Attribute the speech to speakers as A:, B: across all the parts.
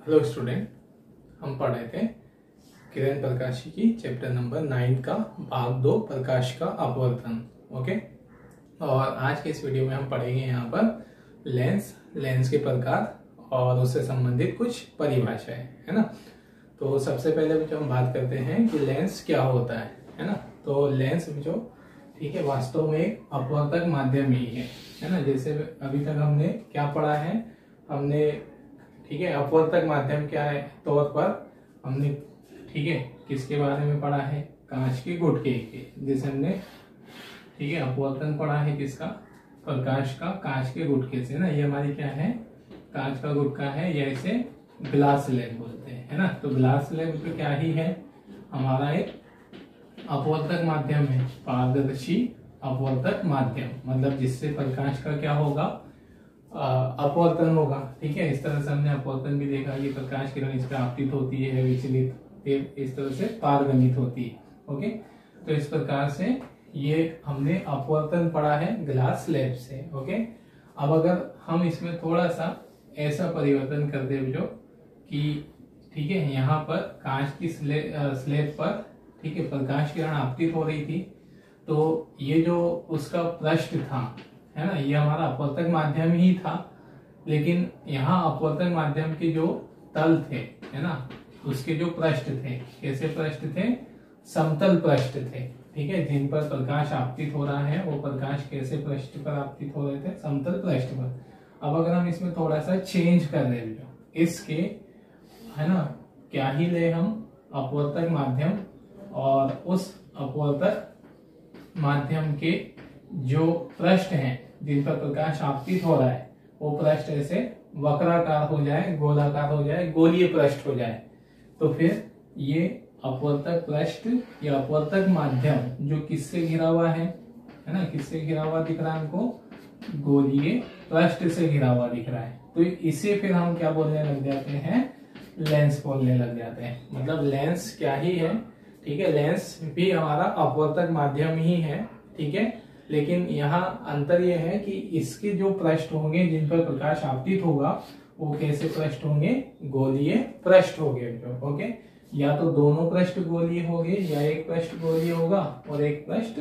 A: Hello student, हम पढ़ रहे थे किरण प्रकाशी की चैप्टर नंबर 9 का भाग 2 प्रकाश का अपवर्तन। ओके, और आज के इस वीडियो में हम पढ़ेंगे यहाँ पर लेंस के प्रकार और उससे संबंधित कुछ परिभाषाएं, है ना। तो सबसे पहले जो हम बात करते हैं कि लेंस क्या होता है ना। तो लेंस जो ठीक है वास्तव में एक अपवर्तक माध्यम ही है ना। जैसे अभी तक हमने क्या पढ़ा है, हमने ठीक है अपवर्तक माध्यम क्या है तौर पर हमने ठीक है किसके बारे में पढ़ा है, कांच के गुटके के। जैसे हमने ठीक है अपवर्तन पढ़ा है किसका, प्रकाश का कांच के गुटके से ना। ये हमारी क्या है, कांच का गुटका है, या इसे ग्लास स्लैब बोलते हैं, है ना। तो ग्लास स्लैब तो क्या ही है, हमारा एक अपवर्तक माध्यम है, पारदर्शी अपवर्तक माध्यम, मतलब जिससे प्रकाश का क्या होगा, अपवर्तन होगा। ठीक है, इस तरह से हमने अपवर्तन भी देखा कि प्रकाश किरण इस पर आपतित होती है, विचलित, इस तरह से पारगमित होती है। ओके, तो इस प्रकार से ये हमने अपवर्तन पढ़ा है ग्लास स्लैब से। ओके, अब अगर हम इसमें थोड़ा सा ऐसा परिवर्तन कर दे जो कि ठीक है यहाँ पर कांच की स्लैब पर ठीक है प्रकाश किरण आपतित हो रही थी, तो ये जो उसका पृष्ठ था है ना, ये हमारा अपवर्तक माध्यम ही था। लेकिन यहाँ अपवर्तक माध्यम के जो तल थे है ना, उसके जो पृष्ठ थे, कैसे पृष्ठ थे, समतल पृष्ठ थे। ठीक है, जिन पर प्रकाश आपतित हो रहा है वो प्रकाश कैसे पृष्ठ पर आपतित हो रहे थे, समतल पृष्ठ पर। अब अगर हम इसमें थोड़ा सा चेंज कर रहे हैं इसके है ना, क्या ही ले हम अपवर्तक माध्यम, और उस अपवर्तक माध्यम के जो पृष्ठ हैं जिन पर प्रकाश आपतित हो रहा है वो पृष्ठ ऐसे वक्राकार हो जाए, गोलाकार हो जाए, गोलीय पृष्ठ हो जाए, तो फिर ये अपवर्तक पृष्ठ या अपवर्तक माध्यम जो किससे घिरा हुआ है ना, किससे घिरा हुआ दिख रहा है हमको, गोलीय पृष्ठ से घिरा हुआ दिख रहा है। तो इसे फिर हम क्या बोलने लग जाते हैं, लेंस बोलने लग जाते हैं। मतलब लेंस क्या ही है, ठीक है, लेंस भी हमारा अपवर्तक माध्यम ही है। ठीक है, लेकिन यहाँ अंतर यह है कि इसके जो पृष्ठ होंगे जिन पर प्रकाश आपतित होगा वो कैसे पृष्ठ होंगे, गोलीय पृष्ठ होंगे। ओके, या तो दोनों पृष्ठ गोलीय होंगे या एक पृष्ठ गोलीय होगा और एक पृष्ठ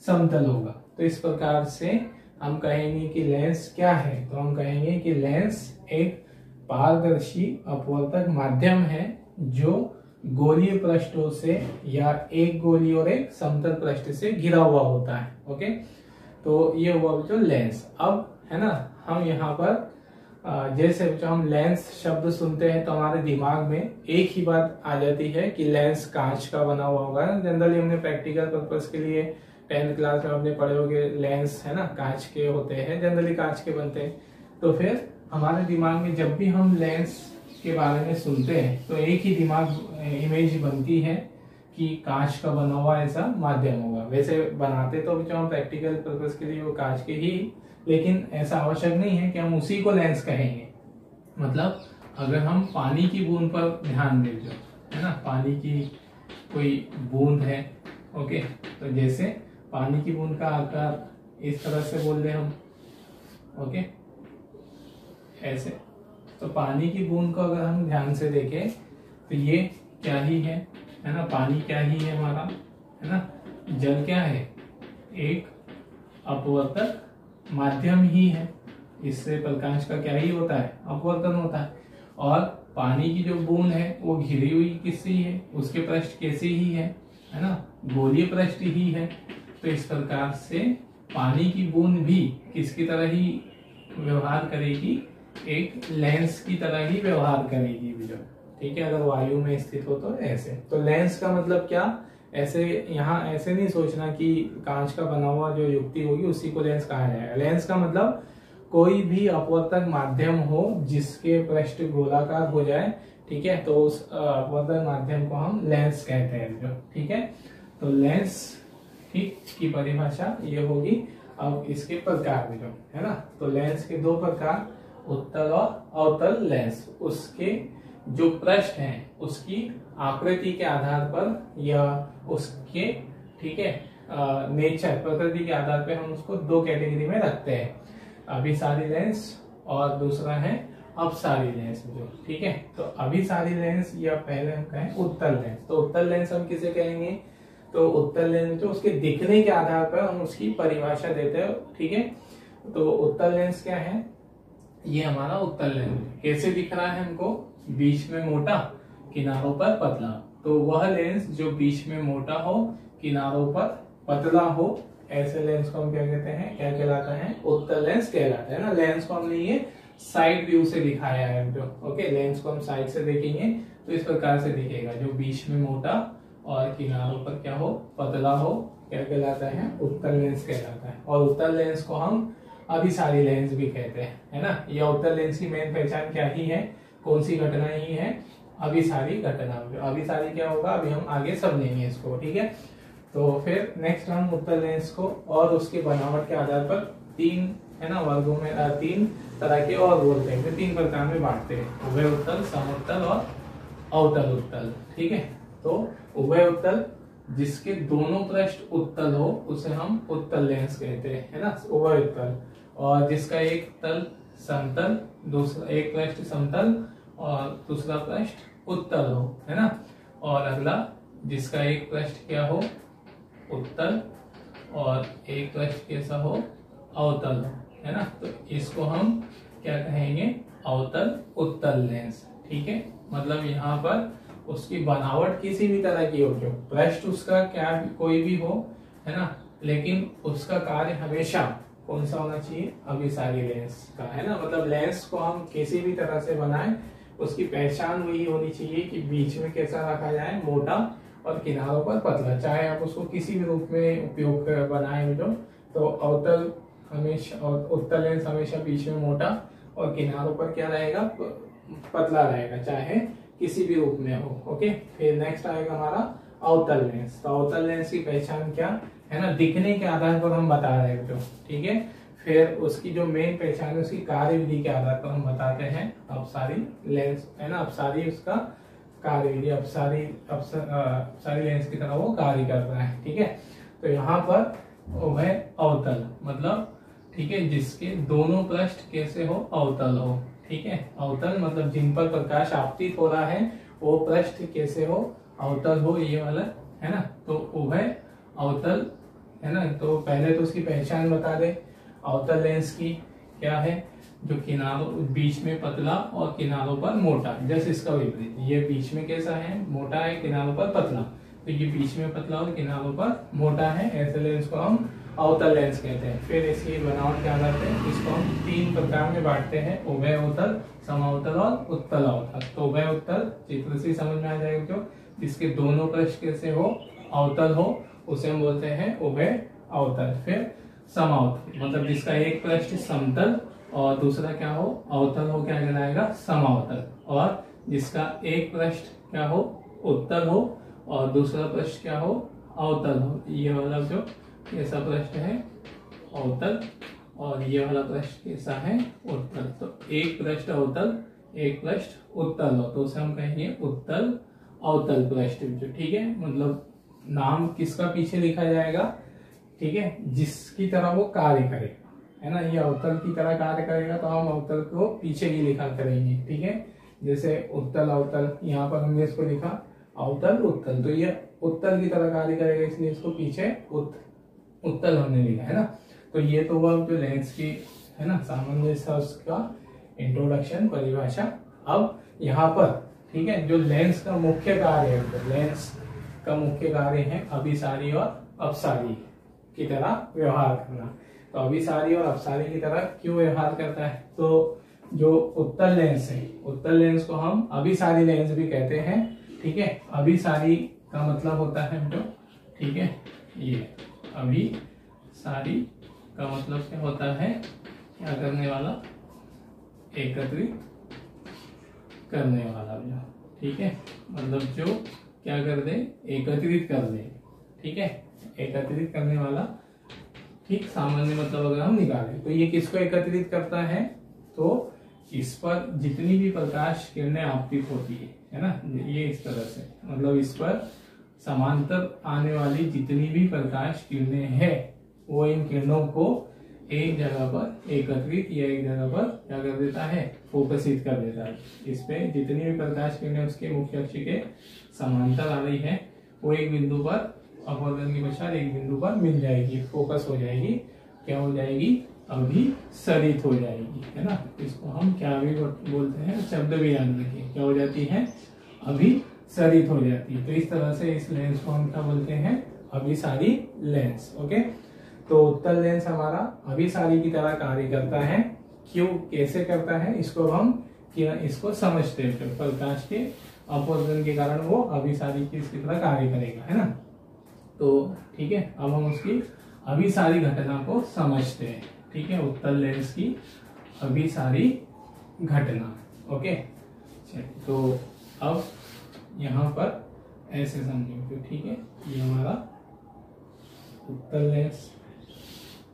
A: समतल होगा। तो इस प्रकार से हम कहेंगे कि लेंस क्या है, तो हम कहेंगे कि लेंस एक पारदर्शी अपवर्तक माध्यम है जो गोलीय पृष्ठों से या एक गोलीय और एक समतल पृष्ठ से घिरा हुआ होता है। ओके, तो ये हुआ जो लेंस। अब है ना, हम यहाँ पर जैसे जो हम लेंस शब्द सुनते हैं तो हमारे दिमाग में एक ही बात आ जाती है कि लेंस कांच का बना हुआ होगा। जनरली हमने प्रैक्टिकल पर्पस के लिए 10th क्लास में हमने पढ़े होंगे लेंस है ना, कांच के होते हैं, जनरली कांच के बनते हैं। तो फिर हमारे दिमाग में जब भी हम लेंस के बारे में सुनते हैं तो एक ही दिमाग इमेज बनती है कि कांच का बना हुआ ऐसा माध्यम होगा। वैसे बनाते तो जो हम प्रैक्टिकल पर्पस के लिए वो कांच के ही, लेकिन ऐसा आवश्यक नहीं है कि हम उसी को लेंस कहेंगे। मतलब अगर हम पानी की बूंद पर ध्यान दें जो है ना, पानी की कोई बूंद है, ओके, तो जैसे पानी की बूंद का आकार इस तरह से बोल रहे हम, ओके, ऐसे। तो पानी की बूंद को अगर हम ध्यान से देखें तो ये क्या ही है ना, पानी क्या ही है हमारा, है ना। जल क्या है, एक अपवर्तक माध्यम ही है, इससे प्रकाश का क्या ही होता है, अपवर्तन होता है। और पानी की जो बूंद है वो घिरी हुई किससे है, उसके पृष्ठ कैसे ही है ना, गोलीय पृष्ठ ही है। तो इस प्रकार से पानी की बूंद भी किसकी तरह ही व्यवहार करेगी, एक लेंस की तरह ही व्यवहार करेगी जो। ठीक है, अगर वायु में स्थित हो तो ऐसे। तो लेंस का मतलब क्या, ऐसे यहाँ ऐसे नहीं सोचना कि कांच का बना हुआ जो युक्ति होगी उसी को लेंस कहा जाएगा। लेंस का मतलब कोई भी अपवर्तक माध्यम हो जिसके पृष्ठ गोलाकार हो जाए, ठीक है, तो उस अपवर्तक माध्यम को हम लेंस कहते हैं जो। ठीक है, तो लेंस ठीक की परिभाषा ये होगी। अब इसके प्रकार भी जो है ना, तो लेंस के दो प्रकार, उत्तल और अवतल लेंस। उसके जो पृष्ठ हैं उसकी आकृति के आधार पर या उसके ठीक है नेचर, प्रकृति के आधार पर हम उसको दो कैटेगरी में रखते हैं, अभिसारी लेंस और दूसरा है अपसारी लेंस जो, ठीक है। तो अभिसारी लेंस या पहले हम कहें उत्तल लेंस। तो उत्तल लेंस हम किसे कहेंगे, तो उत्तल लेंस जो उसके दिखने के आधार पर हम उसकी परिभाषा देते हैं, ठीक है। तो उत्तल लेंस क्या है, ये हमारा उत्तल लेंस कैसे दिख रहा है हमको, बीच में मोटा किनारों पर पतला। तो वह लेंस जो बीच में मोटा हो किनारों पर पतला हो, ऐसे लेंस को हम क्या कहते हैं, क्या कहलाता है, उत्तल लेंस कहलाता है ना। लेंस को हमने ये साइड व्यू से दिखाया है जो, ओके। लेंस को हम साइड से देखेंगे तो इस प्रकार से दिखेगा, जो बीच में मोटा और किनारों पर क्या हो, पतला हो, क्या कहलाता है, उत्तल लेंस कहलाता है। और उत्तल लेंस को हम अभिसारी लेंस भी कहते हैं, है ना। यह उत्तल लेंस की मेन पहचान क्या ही है, कौन सी घटना ही है, अभिसारी घटना। अभिसारी क्या होगा, अभी हम आगे समझेंगे इसको, ठीक है। तो फिर नेक्स्ट हम उत्तल लेंस को और उसके बनावट के आधार पर तीन, है ना, वर्गों में, तीन तरह के और बोलते हैं, तीन प्रकार में बांटते हैं, उभय उत्तल, समोत्तल और अवतल उत्तल, ठीक है। तो उभय उत्तल जिसके दोनों पृष्ठ उत्तल हो उसे हम उत्तल लेंस कहते हैं, है ना, उभय उत्तल। और जिसका एक तल समतल, दूसरा एक पृष्ठ समतल और दूसरा पृष्ठ उत्तल हो, है ना। और अगला जिसका एक पृष्ठ क्या हो, उत्तल और एक पृष्ठ कैसा हो, अवतल हो, है ना। तो इसको हम क्या कहेंगे, अवतल उत्तल लेंस, ठीक है। मतलब यहाँ पर उसकी बनावट किसी भी तरह की हो, जो पृष्ठ उसका क्या कोई भी हो, है ना, लेकिन उसका कार्य हमेशा कौन सा होना चाहिए, अभिसारी लेंस का, है ना। मतलब लेंस को हम किसी भी तरह से बनाएं, उसकी पहचान वही होनी चाहिए कि बीच में कैसा रखा जाए, मोटा, और किनारों पर पतला। चाहे आप उसको किसी भी रूप में उपयोग कर बनाए जो, तो अवतल हमेशा और उत्तल लेंस हमेशा बीच में मोटा और किनारों पर क्या रहेगा, पतला रहेगा, चाहे किसी भी रूप में हो, ओके। फिर नेक्स्ट आएगा हमारा अवतल लेंस। तो अवतल लेंस की पहचान क्या है ना, दिखने के आधार पर हम बता रहे हैं जो, ठीक है। फिर उसकी जो मेन पहचान है उसकी कार्यविधि के आधार पर हम बताते हैं अपसारी लेंस, है ना। अपसारी उसका कार्यविधि, अपसारी लेंस की तरह वो कार्य कर रहा है, ठीक है। तो यहाँ पर उभय अवतल मतलब, ठीक है, जिसके दोनों पृष्ठ कैसे हो, अवतल हो, ठीक है। अवतल मतलब जिन पर प्रकाश आपतित हो रहा है वो पृष्ठ कैसे हो, अवतल हो, ये वाला, है ना। तो उभय अवतल, है ना। तो पहले तो उसकी पहचान बता दे, अवतल लेंस की क्या है, जो किनारों, बीच में पतला और किनारों पर मोटा, जैसे इसका विपरीत, ये बीच में कैसा है, मोटा है, किनारों पर पतला, तो ये बीच में पतला और किनारों पर मोटा है, ऐसे लेंस को हम अवतल लेंस कहते हैं। फिर इसकी बनावट क्या करते हैं, इसको हम तीन प्रकार में बांटते हैं, उभय अवतल, समावतल और उत्तल अवतल। तो उभय उत्तल चित्र से समझ में आ जाएगा, जो जिसके दोनों पृष्ठ कैसे हो, अवतल हो, उसे हम बोलते हैं उभय अवतल। फिर समावतल मतलब जिसका एक पृष्ठ समतल और दूसरा क्या हो, अवतल हो, क्या कहलाएगा, समावतल। और जिसका एक पृष्ठ क्या हो, उत्तल हो और दूसरा पृष्ठ क्या हो, अवतल हो, ये वाला जो कैसा पृष्ठ है, अवतल, और ये वाला पृष्ठ कैसा है, उत्तल। तो एक पृष्ठ अवतल, एक पृष्ठ उत्तल हो, तो उसे हम कहेंगे उत्तल अवतल पृष्ठ, ठीक है। मतलब नाम किसका पीछे लिखा जाएगा, ठीक है, जिसकी तरह वो कार्य करेगा, है ना। ये अवतल की तरह कार्य करेगा तो हम अवतल को पीछे ही लिखा करेंगे, ठीक है। जैसे उत्तल अवतल, यहाँ पर हमने इसको लिखा अवतल उत्तल, तो ये उत्तल की तरह कार्य करेगा, इसलिए इसको पीछे उत्तल हमने लिखा, है ना। तो ये तो हुआ जो लेंस की, है ना, सामान्य उसका इंट्रोडक्शन, परिभाषा। अब यहाँ पर, ठीक है, जो लेंस का मुख्य कार्य है, तो लेंस का मुख्य कार्य है अभिसारी और अपसारी की तरह व्यवहार करना। तो अभिसारी और अपसारी की तरह क्यों व्यवहार करता है, तो जो उत्तल लेंस है, उत्तल लेंस को हम अभिसारी लेंस भी कहते हैं, ठीक है। अभिसारी का मतलब होता है जो, ठीक है, ये अभिसारी का मतलब क्या होता है, क्या करने वाला, एकत्रित करने वाला जो, ठीक है। मतलब जो क्या कर दे, एकत्रित कर दे, ठीक है, एकत्रित करने वाला, ठीक। सामान्य मतलब अगर हम निकालें तो ये किसको एकत्रित करता है, तो इस पर जितनी भी प्रकाश किरणें आपतित होती है ना, ये इस तरह से, मतलब इस पर समांतर आने वाली जितनी भी प्रकाश किरणें हैं वो इन किरणों को एक जगह पर एकत्रित या एक जगह पर क्या कर देता है, फोकसित कर देता है। इस पे जितनी भी प्रकाश किरणें उसके मुख्य अक्ष के समांतर आ रही है वो एक बिंदु पर अपवर्तन के पश्चात एक बिंदु पर मिल जाएगी, फोकस हो जाएगी, क्या हो जाएगी, अभिसरित हो जाएगी, है ना। इसको हम क्या भी बोलते हैं, शब्द भी याद रखिए, क्या हो जाती है, अभिसरित हो जाती है। तो इस तरह से इस लेंस को हम क्या बोलते हैं, अभिसारी लेंस। ओके, तो उत्तल लेंस हमारा अभिसारी की तरह कार्य करता है। क्यों, कैसे करता है, इसको हम इसको समझते हैं। प्रकाश के अपवर्तन के कारण वो अभिसारी की इसकी तरह कार्य करेगा, है ना। तो ठीक है, अब हम उसकी अभिसारी घटना को समझते हैं। ठीक है, उत्तल लेंस की अभिसारी घटना। ओके, तो अब यहाँ पर ऐसे समझेंगे, ठीक है, ये हमारा उत्तल लेंस।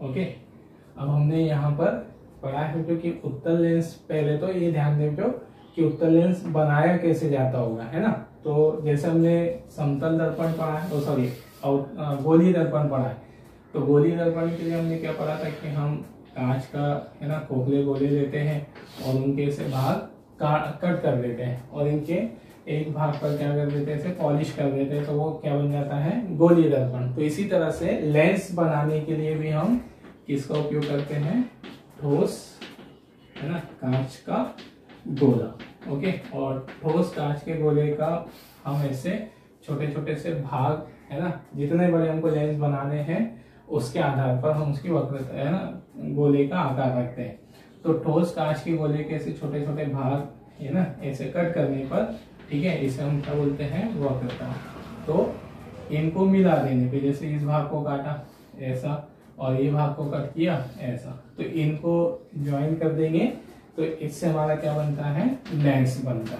A: ओके, अब हमने यहाँ पर पढ़ा है जो कि उत्तल लेंस, पहले तो ये ध्यान दें जो कि उत्तल लेंस बनाया कैसे जाता होगा, है ना। तो जैसे हमने समतल दर्पण पढ़ा है, सॉरी गोलीय दर्पण पढ़ा है, तो गोलीय दर्पण के लिए हमने क्या पढ़ा था कि हम कांच का, है ना, खोखले गोले लेते हैं और उनके से भाग कट कर देते हैं और इनके एक भाग पर क्या कर देते हैं, इसे पॉलिश कर देते हैं, तो वो क्या बन जाता है, गोलीय दर्पण। तो इसी तरह से लेंस बनाने के लिए भी हम किसका उपयोग करते हैं, ठोस, है ना, कांच का गोला। ओके, और ठोस कांच के गोले का हम ऐसे छोटे छोटे से भाग, है ना, जितने बड़े हमको लेंस बनाने हैं उसके आधार पर हम उसकी वक्रता, है ना, गोले का आकार रखते हैं। तो ठोस कांच के गोले के ऐसे छोटे छोटे भाग, है ना, ऐसे कट करने पर, ठीक है, इसे हम क्या बोलते हैं, वक्रता। तो इनको मिला देने पे, जैसे इस भाग को काटा ऐसा और ये भाग को कट किया ऐसा, तो इनको ज्वाइन कर देंगे तो इससे हमारा क्या बनता है, लेंस बनता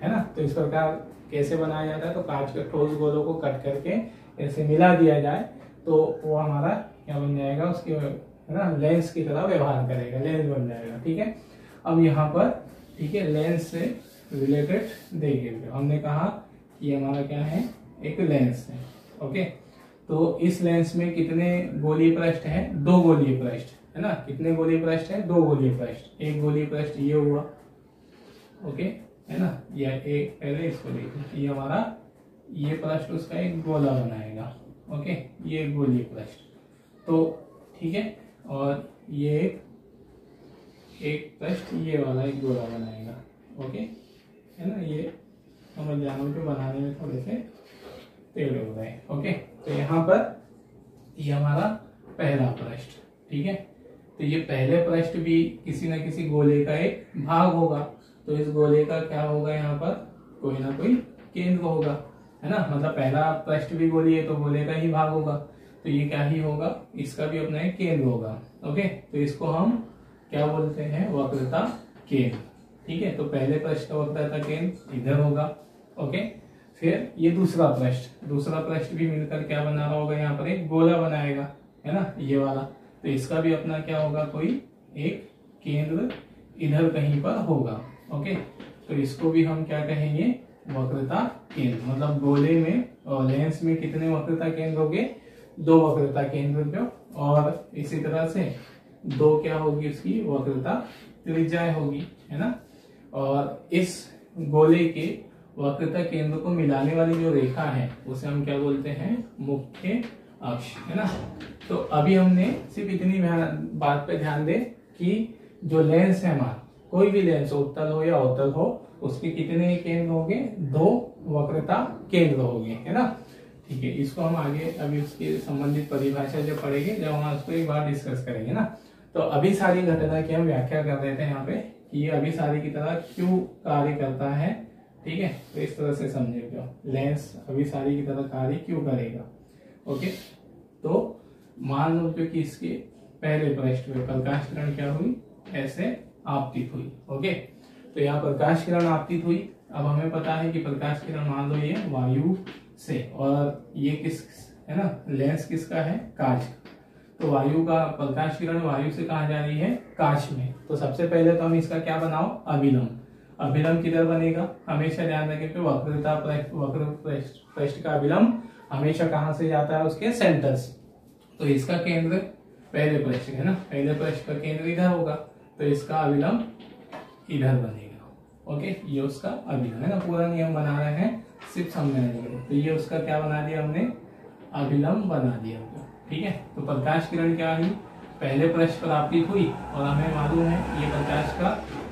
A: है ना। तो इस प्रकार कैसे बनाया जाता है, तो कांच के ठोस गोलों को कट करके ऐसे मिला दिया जाए तो वो हमारा क्या बन जाएगा, उसके, है ना, लेंस की तरह व्यवहार करेगा, लेंस बन जाएगा। ठीक है, अब यहाँ पर, ठीक है, लेंस से रिलेटेड देखिए, हमने कहा कि हमारा क्या है, एक लेंस है। ओके, तो इस लेंस में कितने गोलीय पृष्ठ है, दो गोलीय पृष्ठ, है ना। कितने गोलीय पृष्ठ है, दो गोलीय पृष्ठ। एक गोलीय पृष्ठ ये हुआ, ओके, है ना, या एक, पहले इसको देखिए, ये हमारा, ये पृष्ठ उसका एक गोला बनाएगा। ओके, ये गोलीय पृष्ठ, तो ठीक है, और ये एक पृष्ठ ये वाला एक गोला बनाएगा। ओके, है ना, ये समझ जाना जो बनाने में थोड़े से टेढ़े हो गए। ओके, तो यहाँ पर ये हमारा पहला पृष्ठ, ठीक है। तो ये पहले पृष्ठ भी किसी न किसी गोले का एक भाग होगा, तो इस गोले का क्या होगा, यहाँ पर कोई ना कोई केंद्र होगा, है ना। मतलब पहला पृष्ठ भी गोली है तो गोले का ही भाग होगा, तो ये क्या ही होगा, इसका भी अपना एक केंद्र होगा। ओके, तो इसको हम क्या बोलते हैं, वक्रता केंद्र। ठीक है, तो पहले पृष्ठ का वक्रता केंद्र इधर होगा। ओके, फिर ये दूसरा पृष्ठ भी मिलकर क्या बना रहा होगा, यहाँ पर एक गोला बनाएगा, है ना, ये वाला। तो इसका भी अपना क्या होगा, कोई एक केंद्र इधर कहीं पर होगा। ओके, तो इसको भी हम क्या कहेंगे, वक्रता केंद्र। मतलब गोले में और लेंस में कितने वक्रता केंद्र होंगे, दो वक्रता केंद्र जो, और इसी तरह से दो क्या होगी, उसकी वक्रता त्रिज्या होगी, है ना। और इस गोले के वक्रता केंद्र को मिलाने वाली जो रेखा है उसे हम क्या बोलते हैं, मुख्य अक्ष, है ना। तो अभी हमने सिर्फ इतनी बात पे ध्यान दे कि जो लेंस है हमारा, कोई भी लेंस उत्तल हो या अवतल हो, उसके कितने केंद्र होंगे, दो वक्रता केंद्र होंगे, है ना। ठीक है, इसको हम आगे अभी उसकी संबंधित परिभाषा जो पढ़ेंगे, जब हम उसको एक बार डिस्कस करेंगे ना। तो अभिसारी घटना की हम व्याख्या कर रहे थे यहाँ पे कि ये अभिसारी की तरह क्यों कार्य करता है। ठीक है, तो इस तरह से समझेगा, लेंस अभिसारी की तरह कार्य क्यों करेगा। ओके, तो मान लो कि इसके पहले पृष्ठ में प्रकाश किरण क्या हुई, ऐसे आपतित हुई। ओके, तो यहाँ प्रकाश किरण आपतित हुई। अब हमें पता है कि प्रकाश किरण मान लो ये वायु से, और ये किस, है ना, लेंस किसका है, कांच का। तो वायु का, प्रकाश किरण वायु से कहाँ जा रही है, कांच में। तो सबसे पहले तो हम इसका क्या बनाओ, अभिलंब। अभिलंब किधर बनेगा, हमेशा ध्यान रखें कि वक्र पृष्ठ का अभिलंब हमेशा कहाँ से जाता है, उसके सेंटर से। तो इसका केंद्र पहले पृष्ठ है ना, पहले पृष्ठ का केंद्र इधर होगा तो इसका अभिलंब इधर बनेगा। ओके, ये उसका अभिलंब है ना, पूरा नियम बना रहे हैं सिर्फ समझने के लिए। तो ये उसका क्या बना दिया हमने, अभिलंब बना दिया। ठीक है, तो प्रकाश किरण क्या हुई, पहले पृष्ठ पर आपतित हुई और हमें मालूम है ये प्रकाश का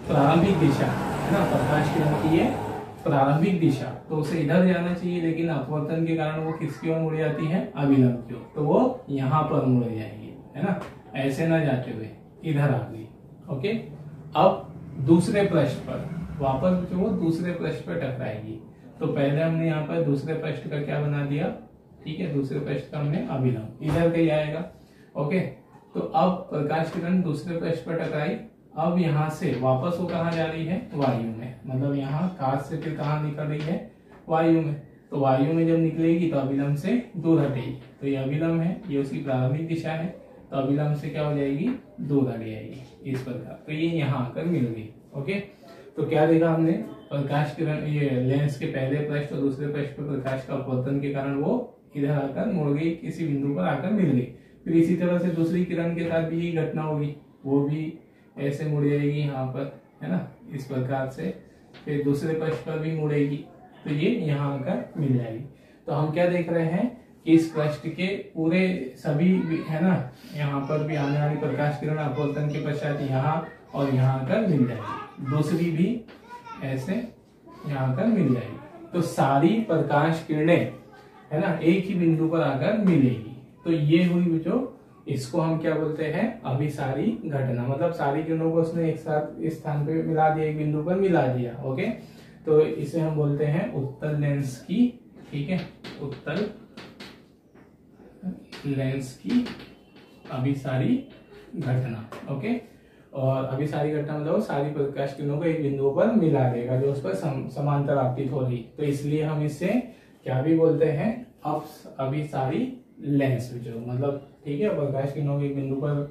A: प्रारंभिक दिशा है ना, प्रकाश किरण की ये प्रारंभिक दिशा, तो उसे इधर जाना चाहिए, लेकिन अपवर्तन के कारण वो किसकी ओर मुड़ जाती है, अभिलंब की ओर, तो वो यहाँ पर मुड़ जाएगी है ना, ऐसे ना जाते हुए इधर आ गई। ओके, अब दूसरे पृष्ठ पर वापस जो वो दूसरे पृष्ठ पर टकराएगी। तो पहले हमने यहाँ पर दूसरे पृष्ठ का क्या बना दिया, ठीक है, दूसरे पृष्ठ का हमने अभिलंब इधर कहीं आएगा। ओके, तो अब प्रकाश किरण दूसरे पृष्ठ पर टकराई, अब यहाँ से वापस वो कहाँ जा रही है, वायु में, मतलब यहाँ काश से फिर कहाँ निकल रही है, वायु में। तो वायु में जब निकलेगी तो अभिलंब से दूर हटेगी, तो ये अभिलंब है, ये उसकी प्रारंभिक दिशा है, तो अभिलंब से क्या हो जाएगी, दूर हट जाएगी इस प्रकार। तो ये यहाँ आकर मिल गई। ओके, तो क्या देखा हमने, प्रकाश किरण ये लेंस के पहले पृष्ठ और दूसरे पृष्ठ पर प्रकाश का अपवर्तन के कारण वो इधर आकर मुड़ गई, किसी बिंदु पर आकर मिल गई। फिर इसी तरह से दूसरी किरण के साथ भी यही घटना होगी, वो भी ऐसे मुड़ जाएगी यहाँ पर है ना, इस प्रकार से, फिर दूसरे पृष्ठ पर भी मुड़ेगी, तो ये यहाँ आकर मिल जाएगी। तो हम क्या देख रहे हैं कि इस पृष्ठ के पूरे सभी है ना, यहाँ पर भी आने वाली प्रकाश किरण अपवर्तन के पश्चात यहाँ और यहाँ आकर मिल जाएगी, दूसरी भी ऐसे यहाँ आकर मिल जाएगी। तो सारी प्रकाश किरणें है ना एक ही बिंदु पर आकर मिलेगी। तो ये हुई जो, इसको हम क्या बोलते हैं, अभिसारी घटना, मतलब सारी किरणों को उसने एक साथ इस स्थान पे मिला दिया, एक बिंदु पर मिला दिया। ओके, तो इसे हम बोलते हैं उत्तल लेंस की, ठीक है, उत्तल लेंस की अभिसारी घटना। ओके, और अभिसारी घटना मतलब सारी प्रकाश किरणों को एक बिंदु पर मिला देगा जो उस पर समांतर आपतित हो रही, तो इसलिए हम इससे क्या भी बोलते हैं, अभिसारी लेंस, जो मतलब ठीक है प्रकाश किरणों के एक बिंदु पर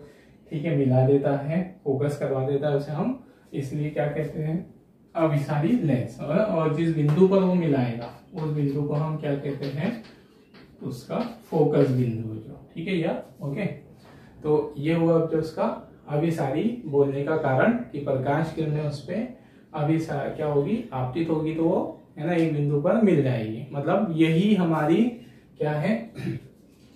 A: ठीक है मिला देता है, फोकस करवा देता है, उसे हम इसलिए क्या कहते हैं, अभिसारी लेंस। और जिस बिंदु पर वो मिलाएगा उस बिंदु को हम क्या कहते हैं, उसका फोकस बिंदु जो, ठीक है या। ओके, तो ये हुआ जो उसका अभिसारी बोलने का कारण कि प्रकाश किरणें उस पे क्या होगी, आपतित होगी, तो वो है ना एक बिंदु पर मिल जाएगी। मतलब यही हमारी क्या है,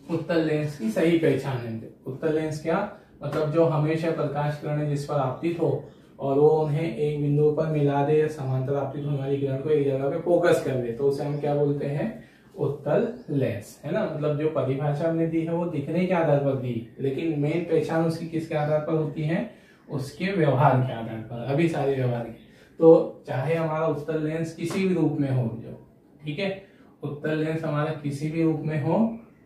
A: उत्तल लेंस की सही पहचान है। उत्तल लेंस क्या मतलब, जो हमेशा प्रकाश किरणें जिस पर आपतित हो और वो उन्हें एक बिंदु पर मिला दे, समांतर आपतित होने वाली किरण को एक जगह पे फोकस कर दे, तो उसे हम क्या बोलते हैं, उत्तल लेंस है ना। मतलब जो परिभाषा हमने दी है वो दिखने के आधार पर दी, लेकिन मेन पहचान उसकी किसके आधार पर होती है, उसके व्यवहार के आधार पर, अभिसारी व्यवहार के। तो चाहे हमारा उत्तल लेंस किसी भी रूप में हो, जो ठीक है, उत्तल लेंस हमारा किसी भी रूप में हो,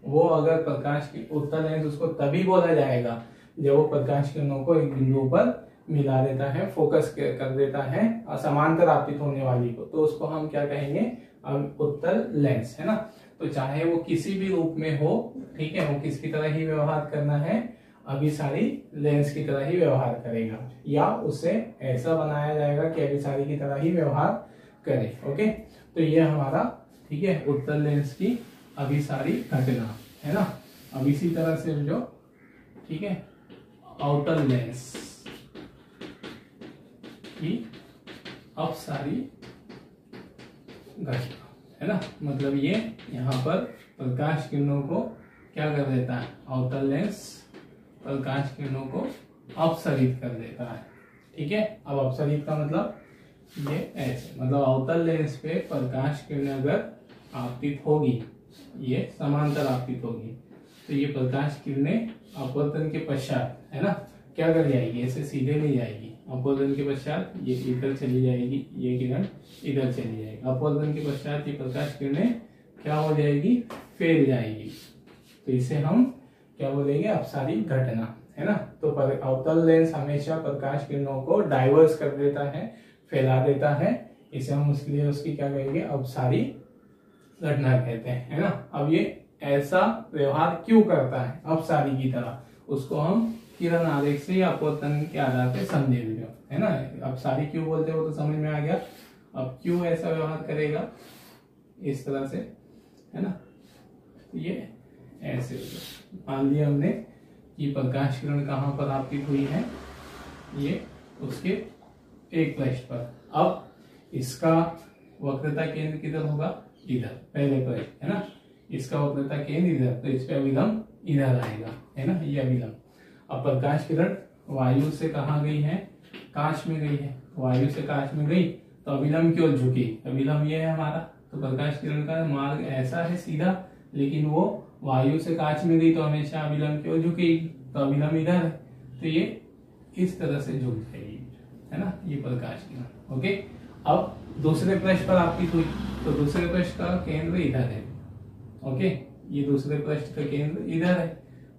A: वो अगर प्रकाश की उत्तल लेंस उसको तभी बोला जाएगा जब वो प्रकाश किरणों को एक बिंदु पर मिला देता है, फोकस कर देता है समांतर आपतित होने वाली को, तो उसको हम क्या कहेंगे, उत्तल लेंस है ना। तो चाहे वो किसी भी रूप में हो, ठीक है, वो किसकी तरह ही व्यवहार करना है, अभिसारी लेंस की तरह ही व्यवहार करेगा, या उसे ऐसा बनाया जाएगा कि अभिसारी की तरह ही व्यवहार करे। ओके, तो ये हमारा ठीक है उत्तल लेंस की अभिसारी घटना है ना। अब इसी तरह से जो ठीक है आउटर लेंस की अपसारी घटना है ना, मतलब ये यहाँ पर प्रकाश किरणों को क्या कर देता है, आउटर लेंस प्रकाश किरणों को अपसरित कर देता है। ठीक है, अब अपसरित का मतलब ये ऐसे, मतलब आउटर लेंस पे प्रकाश किरणें अगर आपतित होगी, ये समांतर आपतित होगी, तो ये प्रकाश किरणें अपवर्तन के पश्चात है ना क्या कर जाएगी, ऐसे सीधे नहीं जाएगी, अपवर्तन के पश्चात ये इधर चली जाएगी, ये किरण इधर चली जाएगी, अपवर्तन के पश्चात ये प्रकाश किरणें क्या हो जाएगी, फैल जाएगी, तो इसे हम क्या बोलेंगे, अपसारी घटना है ना। तो अवतल लेंस हमेशा प्रकाश किरणों को डाइवर्स कर देता है, फैला देता है, इसे हम उसके लिए उसकी क्या कहेंगे, अपसारी घटना कहते हैं है ना। अब ये ऐसा व्यवहार क्यों करता है अपसारी की तरह, उसको हम किरण आरेख से या अपवर्तन के आधार पे समझेंगे है ना। अपसारी क्यों बोलते हो तो समझ में आ गया। अब क्यों ऐसा व्यवहार करेगा इस तरह से है ना, ये ऐसे मान लिया हमने ये प्रकाश किरण कहाँ पर आपतित हुई है, ये उसके एक पृष्ठ पर। अब इसका वक्रता केंद्र किधर होगा, इधर, पहले पृष्ठ है ना, इसका वक्रता केंद्र इधर, तो इस पे अभिलंब इधर आएगा, है ना, ये अभिलंब। अब प्रकाश किरण वायु से कहाँ गई है, कांच में गई है, वायु से कांच में गई तो अभिलंब की ओर झुकी, अभिलंब ये है हमारा, तो प्रकाश किरण का मार्ग ऐसा है सीधा, लेकिन वो वायु से कांच में गई तो हमेशा अभिलंब की ओर झुकेगी, तो अभिलंब इधर है, तो ये इस तरह से झुक जाएगी, है ना, ये प्रकाश किरण। ओके, अब दूसरे पृष्ठ पर आपतित हुई तो दूसरे पृष्ठ का केंद्र इधर है। ओके, ये दूसरे पृष्ठ का केंद्र इधर है,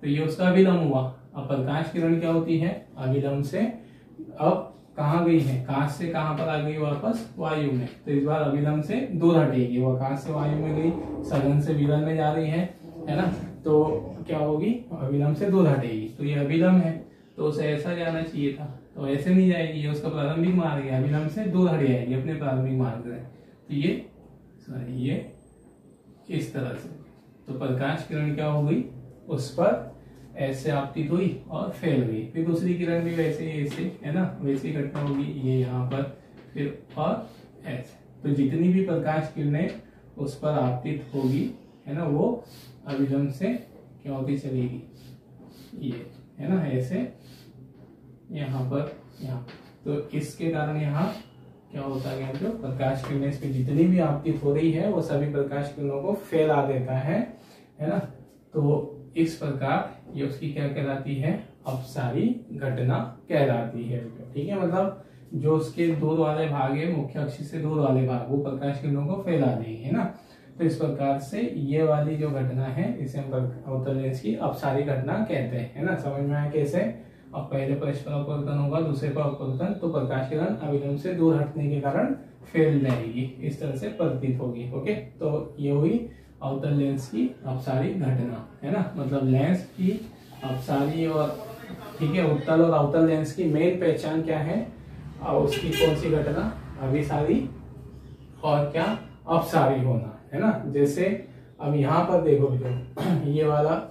A: तो ये उसका अभिलंब हुआ। अब प्रकाश किरण क्या होती है, अभिलंब से अब कहाँ गई है, कांच से कहाँ पर आ गई, वापस वायु में, तो इस बार अभिलंब से दूर हटेगी, वो कांच से वायु में गई, सघन से विलन में जा रही है ना, तो क्या होगी, अभिलंब से दूर हटेगी, तो ये अभिलंब है, तो उसे ऐसा जाना चाहिए था, तो ऐसे नहीं जाएगी, ये उसका प्रारंभिक मार्ग है, अभिलंब से दूर हट जाएगी अपने प्रारंभिक मार्ग से, तो ये इस तरह से, तो प्रकाश किरण क्या हो गई, उस पर ऐसे आपतित हुई और फैल गई, फिर दूसरी किरण भी वैसे ऐसे, है ना, वैसी घटना होगी, ये यहाँ पर, फिर और ऐसे, तो जितनी भी प्रकाश किरणें उस पर आपतित होगी, है ना, वो अभिलंब से क्या होती चलेगी, ये, है ना, ऐसे यहाँ पर, यहाँ, तो इसके कारण यहाँ क्या होता है, जो प्रकाश किरणें इस पे जितनी भी आपतित हो रही है वो सभी प्रकाश किरणों को फैला देता है ना, तो इस प्रकार ये उसकी क्या कहलाती है, अपसारी घटना कहलाती है। ठीक है, मतलब जो उसके दूर वाले भाग है, मुख्य अक्ष से दूर वाले भाग, वो प्रकाश किरणों को फैला देंगे, है ना, तो इस प्रकार से ये वाली जो घटना है इसे हम अवतल लेंस की अपसारी घटना कहते हैं, है ना, समझ में आया कैसे। अब पहले पृष्ठ पर अपवर्तन होगा, दूसरे पर अपवर्तन, तो प्रकाश किरण अभिलंब से दूर हटने के कारण फैल जाएगी, इस तरह से प्रतीत होगी। ओके, तो ये हुई अवतल लेंस की अपसारी घटना, है ना, मतलब लेंस की अपसारी और, ठीक है, उत्तल और अवतल लेंस की मेन पहचान क्या है, और उसकी कौन सी घटना, अभिसारी और क्या, अपसारी होना, है ना। जैसे अब यहाँ पर देखो जो ये वाला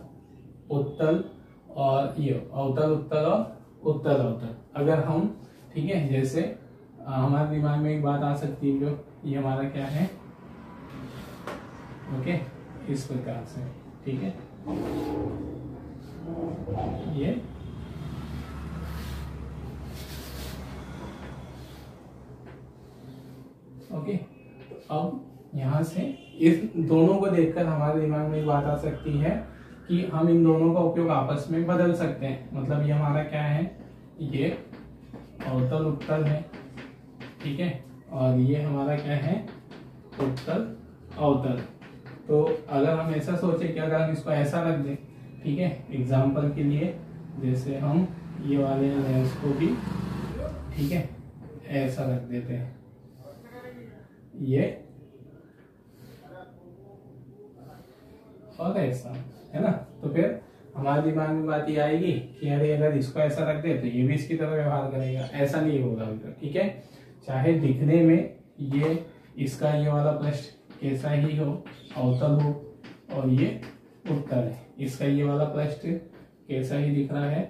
A: उत्तल और ये अवतल उत्तल और उत्तल अवतल, अगर हम, ठीक है, जैसे हमारे दिमाग में एक बात आ सकती है, जो ये हमारा क्या है, ओके, इस प्रकार से, ठीक है, ये ओके, तो अब यहां से इस दोनों को देखकर हमारे दिमाग में एक बात आ सकती है कि हम इन दोनों का उपयोग आपस में बदल सकते हैं। मतलब ये हमारा क्या है, ये अवतल उत्तल है, ठीक है, और ये हमारा क्या है, उत्तल अवतल। तो अगर हम ऐसा सोचे कि अगर हम इसको ऐसा रख दें, ठीक है, एग्जाम्पल के लिए, जैसे हम ये वाले लेंस को भी, ठीक है, ऐसा रख देते हैं, ये और ऐसा, है ना, तो फिर हमारे दिमाग में बात ये आएगी कि अरे अगर इसको ऐसा रख दे तो ये भी इसकी तरह व्यवहार करेगा, ऐसा नहीं होगा। ठीक है, चाहे दिखने में ये इसका ये वाला पृष्ठ कैसा ही हो, अवतल हो, और ये उत्तल है, इसका ये वाला पृष्ठ कैसा ही दिख रहा है,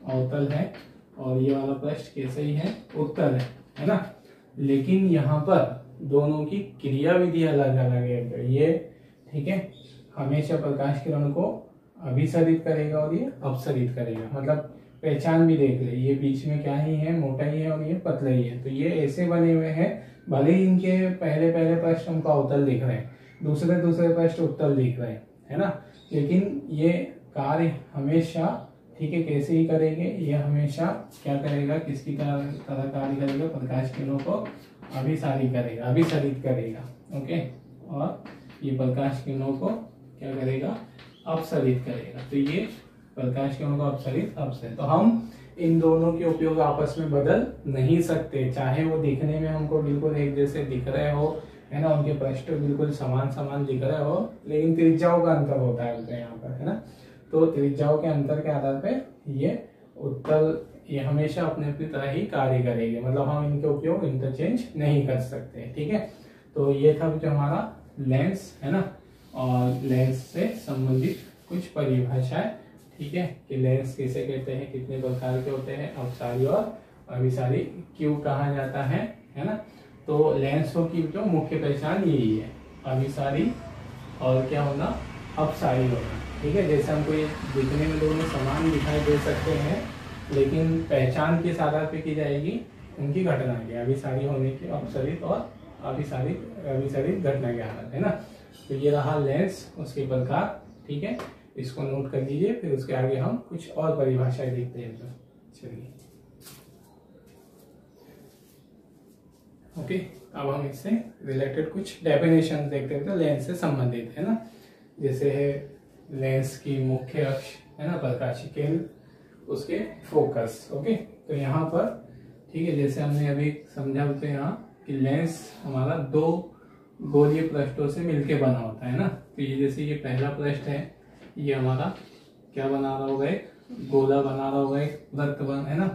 A: अवतल है, और ये वाला पृष्ठ कैसा ही है, उत्तल है ना, लेकिन यहाँ पर दोनों की क्रिया विधि अलग अलग है। ये, ठीक है, हमेशा प्रकाश किरण को अभिसरित करेगा और ये अपसरित करेगा, मतलब पहचान भी देख ले, ये बीच में क्या ही है, मोटा ही है और ये पतला ही है, तो ये ऐसे बने हुए हैं, भले ही इनके पहले पहले पृष्ठ हमको अवतल दिख रहे हैं, दूसरे दूसरे पृष्ठ उत्तल दिख रहे हैं, है ना, लेकिन ये कार्य हमेशा, ठीक है, कैसे ही करेंगे, ये हमेशा क्या करेगा, किसकी तरह कार्य करेगा, प्रकाश किरणों को अभिसारी करेगा, अभिसरित करेगा। ओके, और ये प्रकाश किरणों को क्या करेगा, अपसरित करेगा, तो ये प्रकाश किरणों को अपसरित अपसरित, तो हम इन दोनों के उपयोग आपस में बदल नहीं सकते, चाहे वो दिखने में हमको बिल्कुल एक जैसे दिख रहे हो, है ना, उनके पृष्ठ बिल्कुल समान समान दिख रहे हो, लेकिन त्रिज्याओं का अंतर होता है उनके यहाँ पर, है ना, तो त्रिज्याओं के अंतर के आधार पे ये उत्तल, ये हमेशा अपने अपनी तरह ही कार्य करेंगे, मतलब हम इनके उपयोग इंटरचेंज नहीं कर सकते। ठीक है, तो ये था जो हमारा लेंस, है ना, और लेंस से संबंधित कुछ परिभाषाएं। ठीक है, कि लेंस किसे कहते हैं, कितने प्रकार के होते हैं, अपसारी और अभिसारी क्यों कहा जाता है ना। तो लेंसों की जो मुख्य पहचान यही है, अभिसारी और क्या होना, अपसारी होना। ठीक है, जैसे हमको ये दिखने में दोनों समान दिखाई दे सकते हैं, लेकिन पहचान किस आधार पे की जाएगी, उनकी घटना के, अभिसारी होने की, अपसरित और अभिसारित घटना के आधार, है ना। तो ये रहा लेंस, उसके प्रकार। ठीक है, इसको नोट कर लीजिए, फिर उसके आगे हम कुछ और परिभाषाएं देखते हैं। तो चलिए, ओके, अब हम इससे रिलेटेड कुछ डेफिनेशन देखते हैं, तो लेंस से संबंधित, है ना। जैसे है लेंस की मुख्य अक्ष, है ना, प्रकाशीय केंद्र, उसके फोकस। ओके, तो यहाँ पर ठीक है, जैसे हमने अभी समझा होते हैं यहाँ कि लेंस हमारा दो गोलीय पृष्ठों से मिलके बना होता है ना। तो ये जैसे ये पहला पृष्ठ है, ये हमारा क्या बना रहा होगा, एक गोला बना रहा होगा, एक वृत्त है ना।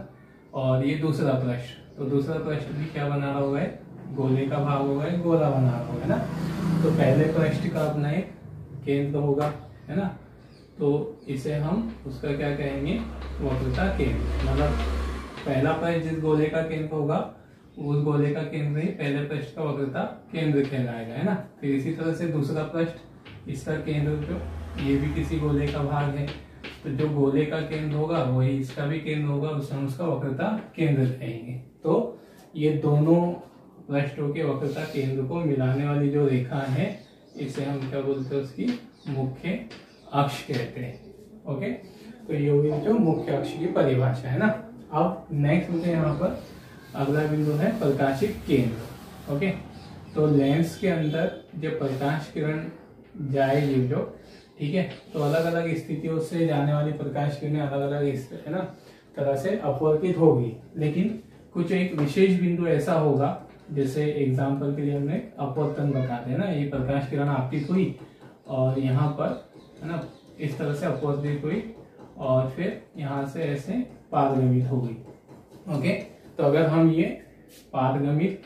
A: और ये दूसरा पृष्ठ, तो दूसरा पृष्ठ भी क्या बना रहा होगा, गोले का भाग होगा, एक गोला बना रहा होगा, है ना। तो पहले पृष्ठ का अपना एक केंद्र होगा, है ना। तो इसे हम उसका क्या कहेंगे, वक्रता केंद्र। मतलब पहला पृष्ठ जिस गोले का केंद्र होगा, उस गोले का केंद्र ही पहले पृष्ठ का वक्रता केंद्र कहलाएगा, है ना। फिर इसी तरह से दूसरा पृष्ठ, इसका केंद्र जो ये भी किसी गोले का भाग है, तो जो गोले का केंद्र होगा वही इसका भी केंद्र होगा, उसे हम उसका वक्रता केंद्र कहेंगे। तो ये दोनों पृष्ठों के वक्रता केंद्र को मिलाने वाली जो रेखा है, इसे हम क्या बोलते हैं, उसकी मुख्य अक्ष कहते हैं। ओके, तो ये हुई जो मुख्य अक्ष की परिभाषा, है ना। अब नेक्स्ट मुझे यहाँ पर अगला बिंदु है प्रकाशिक केंद्र। ओके, तो लेंस के अंदर जब प्रकाश किरण जाएगी जो, ठीक है, तो अलग अलग स्थितियों से जाने वाली प्रकाश किरणें अलग अलग, है ना, तरह से अपवर्तित होगी। लेकिन कुछ एक विशेष बिंदु ऐसा होगा, जैसे एग्जाम्पल के लिए हमने अपवर्तन बताते हैं ना, ये प्रकाश किरण आपतित हुई और यहाँ पर, है ना, इस तरह से अपवर्तित हुई और फिर यहाँ से ऐसे पारगमित हो गई। ओके, तो अगर हम ये पारगमित,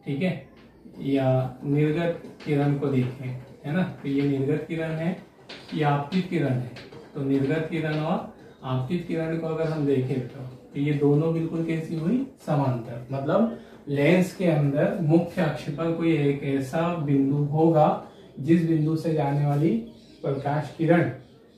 A: ठीक है, या निर्गत किरण को देखें, है ना, तो ये निर्गत किरण है, ये आपतित किरण है। तो निर्गत किरण और आपतित किरण को अगर हम देखें तो ये दोनों बिल्कुल कैसी हुई, समांतर। मतलब लेंस के अंदर मुख्य अक्ष पर कोई एक ऐसा बिंदु होगा जिस बिंदु से जाने वाली प्रकाश किरण,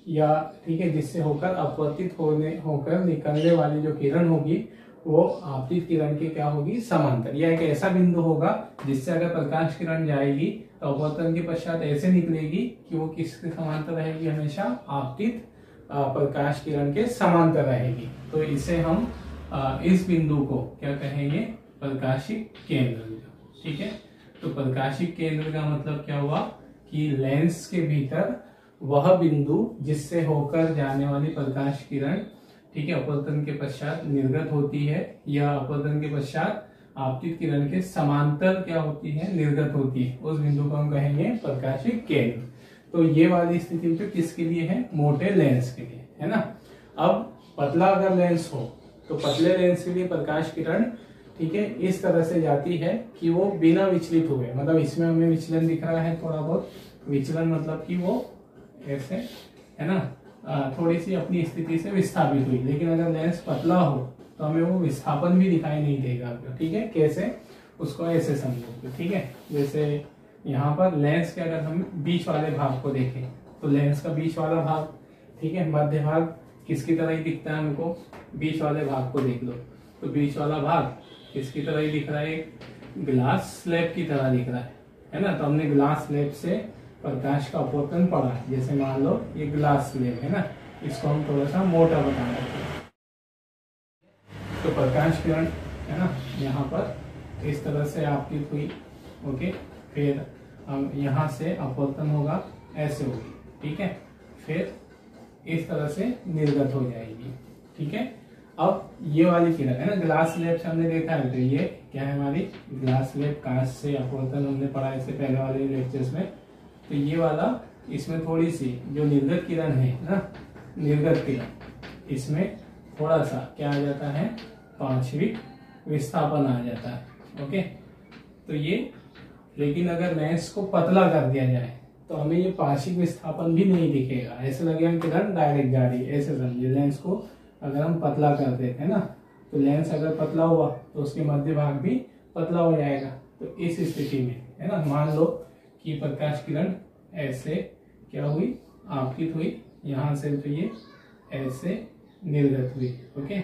A: या ठीक है, जिससे होकर अपवर्तित होकर निकलने वाली जो किरण होगी, वो आपतित किरण की क्या होगी, समांतर। यह एक ऐसा बिंदु होगा जिससे अगर प्रकाश किरण जाएगी तो अपवर्तन के पश्चात ऐसे निकलेगी कि वो किसके समांतर रहेगी, हमेशा आपतित प्रकाश किरण के समांतर रहेगी। तो इसे हम इस बिंदु को क्या कहेंगे, प्रकाशिक केंद्र। ठीक है, तो प्रकाशिक केंद्र का मतलब क्या हुआ कि लेंस के भीतर वह बिंदु जिससे होकर जाने वाली प्रकाश किरण, ठीक है, अपवर्तन के पश्चात निर्गत होती है या अपवर्तन के पश्चात आपतित किरण के समांतर क्या होती है, निर्गत होती है, उस बिंदु को हम कहेंगे प्रकाशिक केंद्र। तो ये वाली स्थिति तो किसके लिए है, मोटे लेंस के लिए, है ना। अब पतला अगर लेंस हो तो पतले लेंस के लिए प्रकाश किरण, ठीक है, इस तरह से जाती है कि वो बिना विचलित हुए, मतलब इसमें हमें विचलन दिख रहा है, थोड़ा बहुत विचलन, मतलब कि वो ऐसे, है ना, थोड़ी सी अपनी स्थिति से विस्थापित हुई। लेकिन अगर लेंस पतला हो तो हमें वो विस्थापन भी दिखाई नहीं देगा आपको। ठीक है, कैसे, उसको ऐसे समझो। ठीक है, जैसे यहाँ पर लेंस के अगर हम बीच वाले भाग को देखें तो लेंस का बीच वाला भाग, ठीक है, मध्य भाग किसकी तरह ही दिखता है हमको, बीच वाले भाग को देख लो तो बीच वाला भाग किसकी तरह ही दिख रहा है, ग्लास स्लैब की तरह दिख रहा है ना। तो हमने ग्लास स्लैब से प्रकाश का अपवर्तन पड़ा, जैसे मान लो ये ग्लास स्लैब है ना, इसको हम थोड़ा सा मोटा बता रहे हैं। तो प्रकाश किरण, है ना, यहाँ पर इस तरह से आपतित हुई। ओके, फिर हम यहाँ से अपवर्तन होगा, ऐसे होगी, ठीक है, फिर इस तरह से निर्गत हो जाएगी। ठीक है, अब ये वाली किरण है ना, ग्लास स्लैब से हमने देखा है, तो ये क्या है, हमारी ग्लास स्लैब, कांच से अपवर्तन हमने पढ़ा इससे पहले वाले लेक्चर्स में। तो ये वाला, इसमें थोड़ी सी जो निर्गत किरण है ना, निर्गत किरण, इसमें थोड़ा सा क्या आ जाता है, पांचविक विस्थापन आ जाता है। ओके, तो ये, लेकिन अगर लेंस को पतला कर दिया जाए तो हमें ये पार्श्विक विस्थापन भी नहीं दिखेगा, ऐसे लगेगा किरण डायरेक्ट जा रही है। ऐसे समझिए, लेंस को अगर हम पतला कर देते हैं ना, तो लेंस अगर पतला हुआ तो उसके मध्य भाग भी पतला हो जाएगा। तो इस स्थिति में है ना, मान लो कि प्रकाश किरण ऐसे क्या हुई, आपतित हुई यहाँ से, तो ये ऐसे निर्गत हुई, ओके,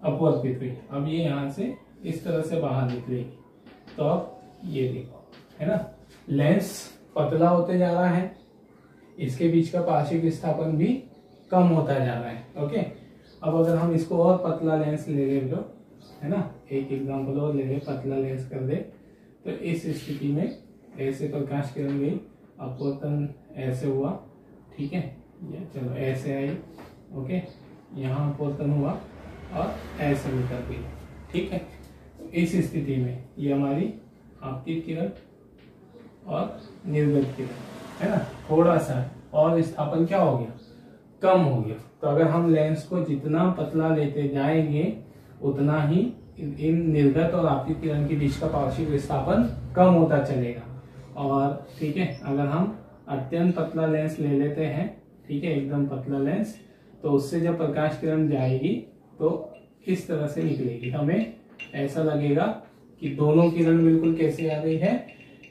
A: अपवर्तित हुई। अब ये यहाँ से इस तरह से बाहर निकलेगी। तो अब ये देखो है ना, लेंस पतला होते जा रहा है, इसके बीच का पार्श्विक विस्थापन भी कम होता जा रहा है, ओके। अब अगर हम इसको और पतला लेंस ले ले, जो है ना, एक एग्जांपल और ले ले, पतला लेंस कर दे, तो इस स्थिति में ऐसे प्रकाश किरण गई, अपवर्तन ऐसे हुआ, ठीक है, ये चलो ऐसे आई, ओके, यहाँ अपवर्तन हुआ और ऐसे निकल गई, ठीक है। तो इस स्थिति में ये हमारी आपतित किरण और निर्गत किरण है ना, थोड़ा सा और विस्थापन क्या हो गया, कम हो गया। तो अगर हम लेंस को जितना पतला लेते जाएंगे उतना ही इन निर्गत और आपतित किरण के बीच का पार्श्विक विस्थापन कम होता चलेगा। और ठीक है, अगर हम अत्यंत पतला लेंस ले लेते हैं, ठीक है, एकदम पतला लेंस, तो उससे जब प्रकाश किरण जाएगी तो इस तरह से निकलेगी। हमें ऐसा लगेगा कि दोनों किरण बिल्कुल कैसे आ गई है,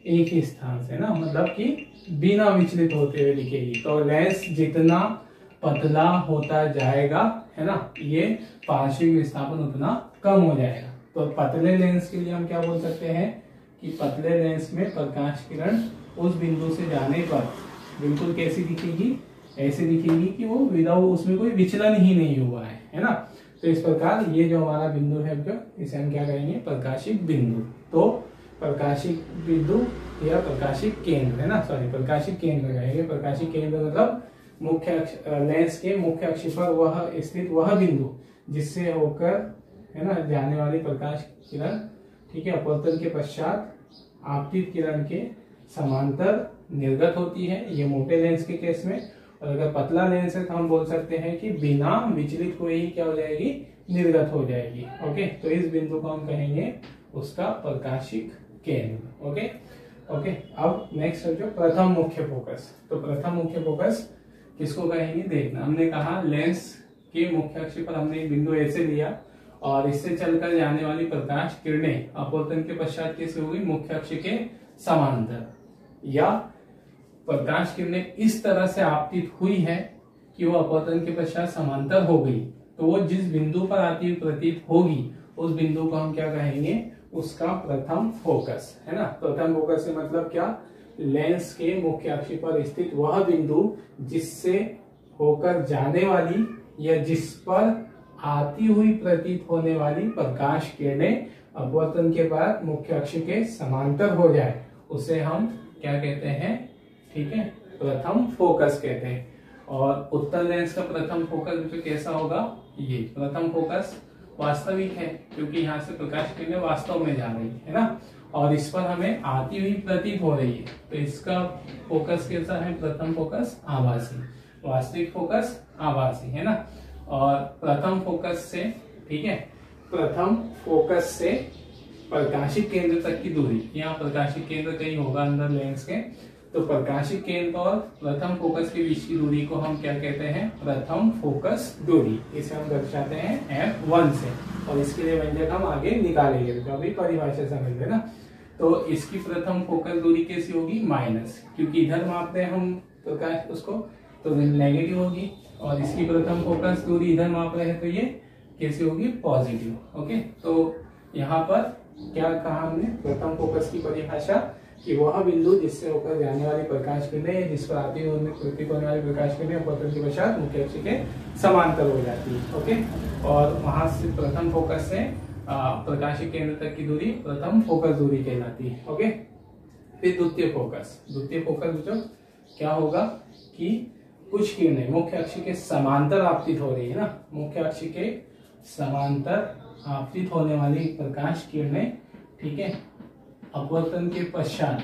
A: एक ही स्थान से ना, मतलब कि बिना विचलित होते हुए दिखेगी। तो लेंस जितना पतला होता जाएगा है ना, ये पार्श्विक विस्थापन उतना कम हो जाएगा। तो पतले लेंस के लिए हम क्या बोल सकते हैं कि पतले लेंस में प्रकाश किरण उस बिंदु से जाने पर बिल्कुल कैसी दिखेगी, ऐसे दिखेगी कि वो विदाउट, उसमें कोई विचलन ही नहीं हुआ है ना। तो इस प्रकार ये जो हमारा बिंदु है, जो इसे हम क्या कहेंगे, प्रकाशिक बिंदु। तो प्रकाशिक बिंदु या प्रकाशिक केंद्र है ना, सॉरी, प्रकाशिक केंद्र कहेंगे। प्रकाशिक केंद्र मतलब मुख्य लेंस के मुख्य अक्ष पर वह स्थित वह बिंदु जिससे होकर है ना जाने वाली प्रकाश किरण, ठीक है, अपवर्तन के पश्चात आपतित किरण के समांतर निर्गत होती है, ये मोटे लेंस के केस में। और अगर पतला लेंस है तो हम बोल सकते हैं कि बिना विचलित हुए ही क्या हो जाएगी, निर्गत हो जाएगी, ओके। तो इस बिंदु को हम कहेंगे उसका प्रकाशिक केंद्र, ओके ओके। अब नेक्स्ट जो प्रथम मुख्य फोकस, तो प्रथम मुख्य फोकस किसको कहेंगे, देखना। हमने कहा लेंस के मुख्य अक्ष पर हमने एक बिंदु ऐसे लिया और इससे चलकर जाने वाली प्रकाश किरणें अपवर्तन के पश्चात कैसे होगी, मुख्य अक्ष के समांतर, या प्रकाश किरणें इस तरह से आपतित हुई है कि वो अपवर्तन के पश्चात समांतर हो गई। तो वो जिस बिंदु पर आती हुई प्रतीत होगी उस बिंदु को हम क्या कहेंगे, उसका प्रथम फोकस है ना। प्रथम फोकस से मतलब क्या, लेंस के मुख्य अक्ष पर स्थित वह बिंदु जिससे होकर जाने वाली या जिस पर आती हुई प्रतीत होने वाली प्रकाश किरणें अपवर्तन के बाद मुख्य अक्ष के समांतर हो जाए, उसे हम क्या कहते हैं, ठीक है, प्रथम फोकस कहते हैं। और उत्तल लेंस का प्रथम फोकस जो कैसा होगा, ये प्रथम फोकस वास्तविक है क्योंकि यहाँ से प्रकाश किरणें वास्तव में जा रही है ना, और इस पर हमें आती हुई प्रतीत हो रही है। तो इसका फोकस कैसा है, प्रथम फोकस आभासी, वास्तविक फोकस आभासी है ना। और प्रथम फोकस से, ठीक है, प्रथम फोकस से प्रकाशिक केंद्र तक की दूरी, यहाँ प्रकाशिक केंद्र कहीं होगा अंदर लेंस के, तो प्रकाशिक केंद्र और प्रथम फोकस के बीच की दूरी को हम क्या कहते हैं, प्रथम फोकस दूरी। इसे हम दर्शाते हैं F1 से, और इसके लिए व्यंजक हम आगे निकालेंगे, तो अभी परिभाषा समझ लेना। तो इसकी प्रथम फोकस दूरी कैसी होगी, माइनस, क्योंकि इधर मापते हैं हम प्रकाश उसको, तो नेगेटिव होगी। और इसकी प्रथम फोकस दूरी इधर माप रहे हैं तो ये कैसी होगी, पॉजिटिव, ओके। तो यहाँ पर क्या कहा हमने, प्रथम फोकस की परिभाषा कि वह बिंदु जिससे होकर जाने वाली प्रकाश किरणें, जिस पर आती प्रतीत होने वाली प्रकाश किरणें अपवर्तन के पश्चात मुख्य अक्ष के समांतर हो जाती है, ओके। और वहां से प्रथम फोकस से प्रकाशिक केंद्र तक की दूरी प्रथम फोकस दूरी कहलाती है, ओके। फिर द्वितीय फोकस, द्वितीय फोकस जो क्या होगा कि कुछ किरणें मुख्य अक्ष के समांतर आपतित हो रही है ना, मुख्य अक्ष के समांतर आपतित होने वाली प्रकाश किरणें, ठीक है, अपवर्तन के पश्चात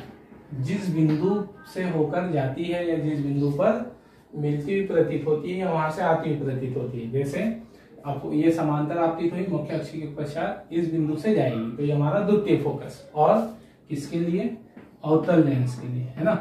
A: जिस बिंदु से होकर जाती है या जिस बिंदु पर मिलती हुई प्रतीत होती है या वहां से आती हुई प्रतीत होती है, जैसे अब ये समांतर आपतित हुई मुख्य अक्ष के पश्चात इस बिंदु से जाएगी, तो ये हमारा द्वितीय फोकस। और किसके लिए, अवतल लेंस के लिए है ना।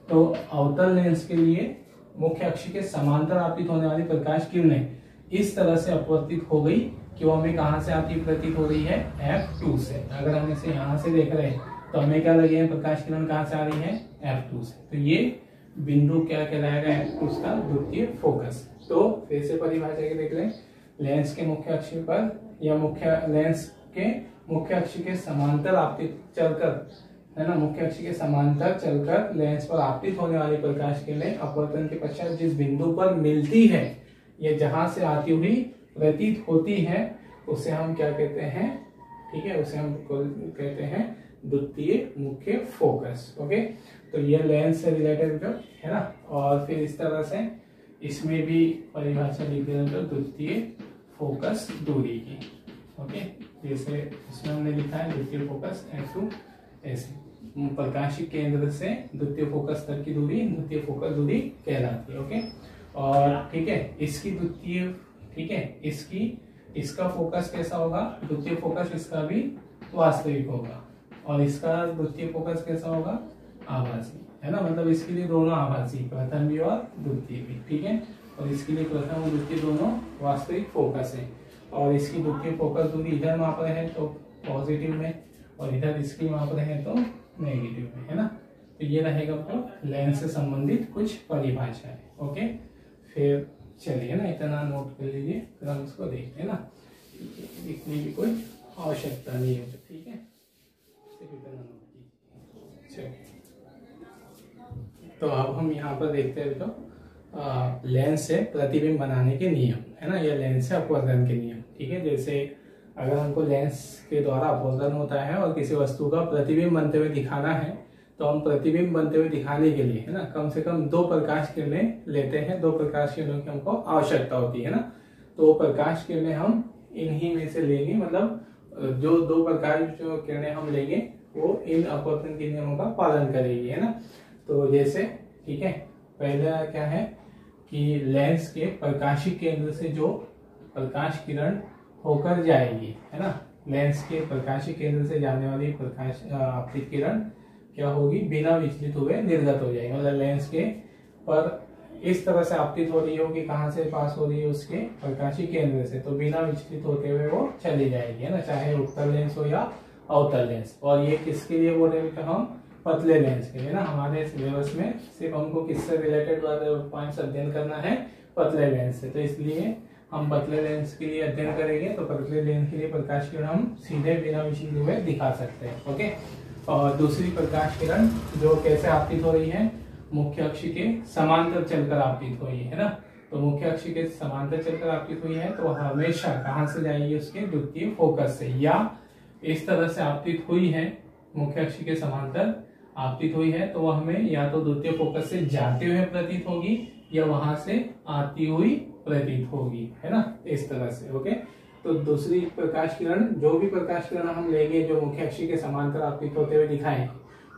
A: तो अवतल लेंस के लिए मुख्य अक्ष के समांतर आपतित होने वाली प्रकाश किरणें इस तरह से अपवर्तित हो गई कि वो हमें कहां से आती प्रतीत हो रही है, F2 से। अगर हम इसे यहाँ से देख रहे हैं तो हमें क्या लगे हैं, प्रकाश किरण कहां से आ रही है, F2 से। तो ये बिंदु क्या कहलाएगा, F2 का द्वितीय फोकस। तो फिर से परिभाषा के देख लें, लेंस के मुख्य अक्ष पर या लेंस के मुख्य अक्ष के समांतर आपतित चलकर, है ना, मुख्य अक्ष के समांतर चलकर लेंस पर आपतित होने वाली प्रकाश किरणें अपवर्तन के पश्चात जिस बिंदु पर मिलती है या जहां से आती हुई प्रतीत होती है उसे हम क्या कहते हैं, ठीक है, उसे हम कहते हैं द्वितीय मुख्य फोकस। ओके, तो ये लेंस से रिलेटेड जो है ना, और फिर इस तरह से इसमें भी परिभाषा लिख देना जो द्वितीय फोकस दूरी की। ओके, जैसे इसमें हमने लिखा है द्वितीय फोकस F2, ऐसे प्रकाशिक केंद्र से द्वितीय फोकस तक की दूरी द्वितीय फोकस दूरी कहलाती है। ओके, और ठीक है, इसकी द्वितीय, ठीक है, इसका फोकस कैसा होगा, द्वितीय फोकस इसका भी वास्तविक होगा, और इसका द्वितीय फोकस कैसा होगा, आभासी, है ना, मतलब इसके लिए दोनों आभासी, प्रथम भी और द्वितीय भी, ठीक है, और इसके लिए प्रथम और द्वितीय दोनों वास्तविक फोकस है, और इसकी द्वितीय फोकस दूरी इधर माप रहे हैं तो पॉजिटिव में, और इधर इसकी माप रहे हैं तो नेगेटिव में, है ना। तो ये रहेगा तो लेंस से संबंधित कुछ परिभाषा है। ओके, फिर चलिए ना, इतना नोट कर लीजिए, फिर हम इसको देखते हैं ना, लिखने की कोई आवश्यकता नहीं है, ठीक है, सिर्फ इतना नोट कीजिए। तो अब हम यहाँ पर देखते हैं तो लेंस से प्रतिबिंब बनाने के नियम, है ना, या लेंस से अपवर्तन के नियम, ठीक है। जैसे अगर हमको लेंस के द्वारा अपवर्तन होता है और किसी वस्तु का प्रतिबिंब बनते हुए दिखाना है, तो हम प्रतिबिंब बनते हुए दिखाने के लिए, है ना, कम से कम 2 प्रकाश किरणें लेते हैं, 2 प्रकाश किरणों की हमको आवश्यकता होती है ना। तो प्रकाश किरणें हम इन्हीं में से लेंगे, मतलब जो 2 प्रकाश जो किरणें हम लेंगे वो इन अपवर्तन के नियमों का पालन करेगी, है ना। तो जैसे, ठीक है, पहला क्या है कि लेंस के प्रकाशिक केंद्र से जो प्रकाश किरण होकर जाएगी, है ना, लेंस के प्रकाशिक केंद्र से जाने वाली प्रकाश आपतित किरण क्या होगी, बिना विचलित हुए निर्गत हो जाएगी, मतलब लेंस के पर इस तरह से आपतित हो रही होगी, कहाँ से पास हो रही है, उसके प्रकाशिक केंद्र से, तो बिना विचलित होते हुए वो चली जाएगी, है ना, चाहे उत्तल लेंस हो या अवतल लेंस। और ये किसके लिए बोल रहे हैं, हम पतले लेंस के लिए ना, हमारे सिलेबस में सिर्फ हमको किससे रिलेटेड पॉइंट्स अध्ययन करना है, पतले लेंस से, तो इसलिए हम पतले लेंस के लिए अध्ययन करेंगे। तो पतले लेंस के लिए प्रकाश किरण हम सीधे बिना विचलित हुए दिखा सकते हैं। ओके, और दूसरी प्रकाश किरण जो कैसे आपतित हो रही है, मुख्य अक्ष के समांतर चलकर आपतित हुई है ना, तो मुख्य अक्ष के समांतर चलकर आपतित हुई है तो हमेशा कहां से जाएगी, उसके द्वितीय फोकस से, या इस तरह से आपतित हुई है, मुख्य अक्ष के समांतर आपतित हुई है तो वह हमें या तो द्वितीय फोकस से जाते हुए प्रतीत होगी या वहां से आती हुई प्रतीत होगी, है ना, इस तरह से। ओके, तो दूसरी प्रकाश किरण, जो भी प्रकाश किरण हम लेंगे जो मुख्य अक्ष के समांतर आपतित होते हुए दिखाएंगे,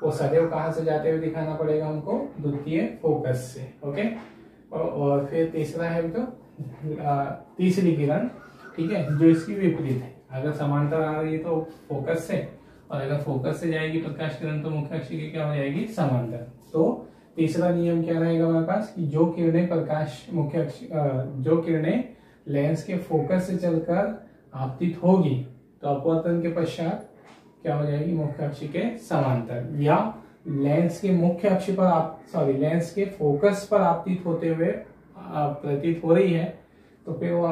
A: वो सदैव कहां से जाते हुए दिखाना पड़ेगा हमको, द्वितीय फोकस से। ओके, और फिर तीसरा है तो तीसरी किरण, ठीक है, जो इसकी विपरीत है, अगर समांतर आ रही है तो फोकस से, और अगर फोकस से जाएगी प्रकाश किरण तो मुख्य अक्ष की क्या हो जाएगी, समांतर। तो तीसरा नियम क्या रहेगा हमारे पास कि जो किरणें प्रकाश मुख्य अक्ष जो किरणें लेंस के फोकस से चलकर आपतित होगी तो अपवर्तन के पश्चात क्या हो जाएगी, मुख्य अक्ष के समांतर, या लेंस के मुख्य अक्ष पर लेंस के फोकस पर आपतित होते हुए प्रतीत हो रही है तो फिर वह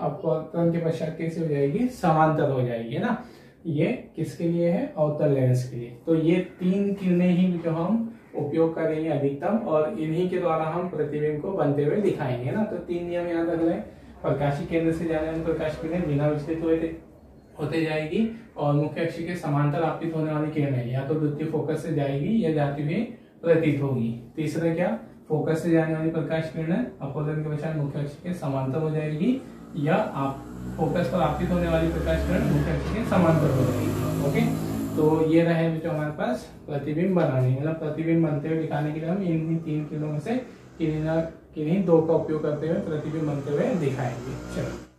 A: अपवर्तन के पश्चात कैसे हो जाएगी, समांतर हो जाएगी, है ना। ये किसके लिए है, अवतल लेंस के लिए। तो ये 3 किरणें ही जो हम उपयोग करेंगे अधिकतम, और इन्हीं के द्वारा हम प्रतिबिंब को बनते हुए दिखाएंगे ना। तो 3 नियम याद रख लें, प्रकाशिक केंद्र से जाने वाली प्रकाश किरणें बिना विचलित होते जाएगी, और मुख्य अक्ष के समांतर आपतित होने वाली किरणें या तो द्वितीय फोकस से जाएगी या जाती हुई प्रतीत होगी। तीसरा क्या, फोकस से जाने वाली प्रकाश किरणें अपवर्तन के पश्चात मुख्य अक्ष के समांतर हो जाएगी, या आप फोकस पर आपतित होने वाली प्रकाश किरण मुख्य अक्ष के समांतर हो जाएगी। ओके, तो ये रहे जो हमारे पास प्रतिबिंब बनाने, मतलब प्रतिबिंब बनते हुए दिखाने के लिए हम इन 3 किरणों में से किन्हीं 2 का उपयोग करते हुए प्रतिबिंब बनते हुए दिखाएंगे। चलो।